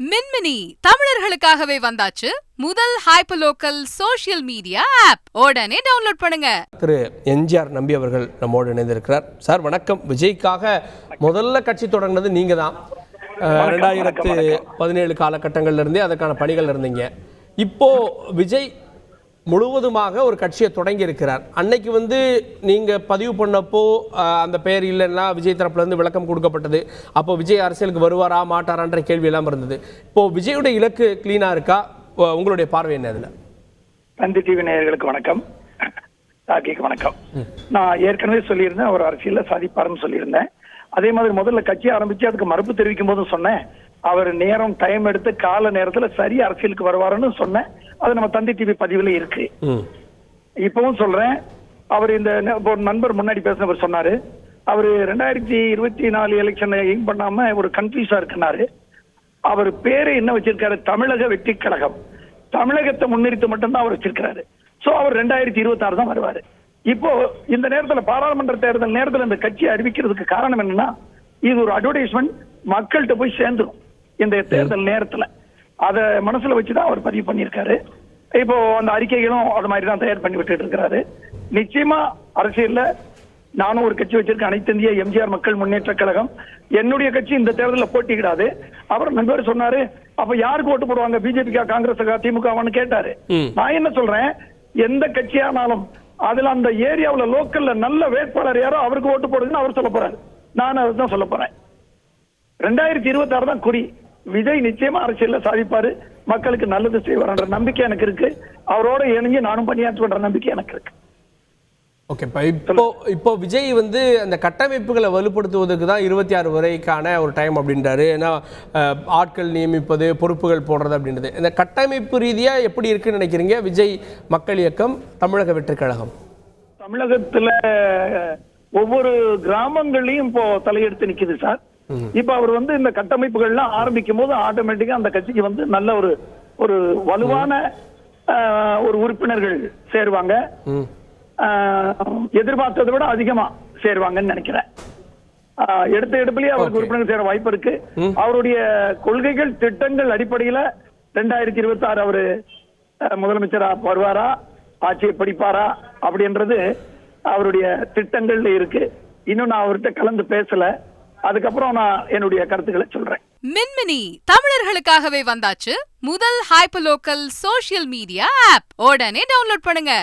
மின்மினி தமிழர்களுக்காகவே வந்தாச்சு முதல் hyper local social media app. உடனே டவுன்லோட் பண்ணுங்க. திரு எம்ஜிஆர் நம்பி அவர்கள் நம்மோடு இணைந்திருக்கிறார். சார் வணக்கம். விஜய்க்காக முதல்ல கட்சி தொடங்கினது நீங்க தான். 2017 காலகட்டங்கள்ல இருந்தே அதற்கான பணிகள் இருந்தீங்க. இப்போ விஜய் முழுவதுமாக ஒரு கட்சியை தொடங்கி இருக்கிறார். அன்னைக்கு நீங்க பதிவு பண்ணப்போ அந்த பெயர் இல்லைன்னா விஜய் தரப்புல இருந்து விளக்கம் கொடுக்கப்பட்டது. அப்போ விஜய் அரசியலுக்கு வருவாரா மாட்டாரான்ற கேள்வி எல்லாம் இருந்தது. இப்போ விஜயுடைய இலக்கு கிளீனா இருக்கா? உங்களுடைய பார்வை என்ன? அதுல தந்தி டிவி நேயர்களுக்கு வணக்கம், தாக்கிக்கு வணக்கம். நான் ஏற்கனவே சொல்லியிருந்தேன் அவர் அரசியல்ல சாதிப்பாருன்னு சொல்லியிருந்தேன். அதே மாதிரி முதல்ல கட்சி ஆரம்பிச்சு அதுக்கு மறுப்பு தெரிவிக்கும் போதும் சொன்னேன், அவர் நேரம் டைம் எடுத்து கால நேரத்துல சரி அரசியலுக்கு வருவாருன்னு சொன்னேன். அது நம்ம தந்தி டிவி பதிவுல இருக்கு. இப்பவும் சொல்றேன், அவர் இந்த ஒரு நண்பர் முன்னாடி பேசினவர் சொன்னாரு, அவரு 2024 எலெக்ஷன் எய்ம் பண்ணாம ஒரு கன்ஃபியூஸா இருக்குனாரு. அவர் பேரு என்ன வச்சிருக்காரு? தமிழக வெற்றி கழகம். தமிழகத்தை முன்னிறுத்தி மட்டும்தான் அவர் வச்சிருக்காரு. சோ அவர் 2026 தான் வருவாரு. இப்போ இந்த நேரத்துல பாராளுமன்ற தேர்தல் நேரத்துல இந்த கட்சியை அறிவிக்கிறதுக்கு காரணம் என்னன்னா, இது ஒரு அட்வர்டைஸ்மெண்ட் மக்கள்கிட்ட போய் சேர்ந்துடும் இந்த தேர்தல் நேரத்துல. அத மனசுல வச்சுதான் அவர் பதிவு பண்ணியிருக்காரு. இப்போ அந்த அறிக்கைகளும் அது மாதிரி தான் தயார் பண்ணி விட்டுட்டு இருக்கிறாரு. நிச்சயமா அரசியல்ல நானும் ஒரு கட்சி வச்சிருக்கேன், அனைத்து இந்திய எம்ஜிஆர் மக்கள் முன்னேற்ற கழகம். என்னுடைய கட்சி இந்த தேர்தலில் போட்டியிடாது. அவர் நண்பர் சொன்னாரு, அப்ப யாருக்கு ஓட்டு போடுவாங்க, பிஜேபிக்கா காங்கிரஸுக்கா திமுகவான்னு கேட்டாரு. நான் என்ன சொல்றேன், எந்த கட்சியானாலும் அதுல அந்த ஏரியாவுல லோக்கல்ல நல்ல வேட்பாளர் யாரோ அவருக்கு ஓட்டு போடுங்கன்னு அவர் சொல்ல போறாரு. நான் அதுதான் சொல்ல போறேன். 2026 தான் குறி. விஜய் நிச்சயமா அரசியல்ல சாதிப்பாரு, மக்களுக்கு நல்லது செய்வார்ன்ற நம்பிக்கை எனக்கு இருக்கு. அவரோட இணைஞ்சு நானும் பணியாற்றுன்ற நம்பிக்கை எனக்கு இருக்கு. ஓகே. இப்போ விஜய் அந்த கட்டமைப்புகளை வலுப்படுத்துவதற்கு தான் 26 வரைக்கான ஒரு டைம் அப்படின்றாரு. ஏன்னா ஆட்கள் நியமிப்பது, பொறுப்புகள் போடுறது அப்படின்றது. இந்த கட்டமைப்பு ரீதியா எப்படி இருக்குன்னு நினைக்கிறீங்க விஜய் மக்கள் இயக்கம், தமிழக வெற்றி கழகம்? தமிழகத்துல ஒவ்வொரு கிராமங்களையும் இப்போ தலையெடுத்து நிக்குது சார். இப்ப அவர் இந்த கட்டமைப்புகள்லாம் ஆரம்பிக்கும் போது ஆட்டோமேட்டிக்கா அந்த கட்சிக்கு நல்ல ஒரு வலுவான ஒரு உறுப்பினர்கள் சேருவாங்க. எதிர்பார்த்ததை விட அதிகமா சேருவாங்கன்னு நினைக்கிறேன். எடுத்த எடுப்பிலேயே அவருக்கு உறுப்பினர் சேர வாய்ப்பு இருக்கு. அவருடைய கொள்கைகள் திட்டங்கள் அடிப்படையில 2026 அவரு முதலமைச்சரா வருவாரா, ஆட்சியை படிப்பாரா அப்படின்றது அவருடைய திட்டங்கள்ல இருக்கு. இன்னும் நான் அவர்கிட்ட கலந்து பேசல. அதுக்கப்புறம் நான் என்னுடைய கருத்துக்களை சொல்றேன். மின்மினி தமிழர்களுக்காகவே வந்தாச்சு முதல் hyper local social media app. உடனே டவுன்லோட் பண்ணுங்க.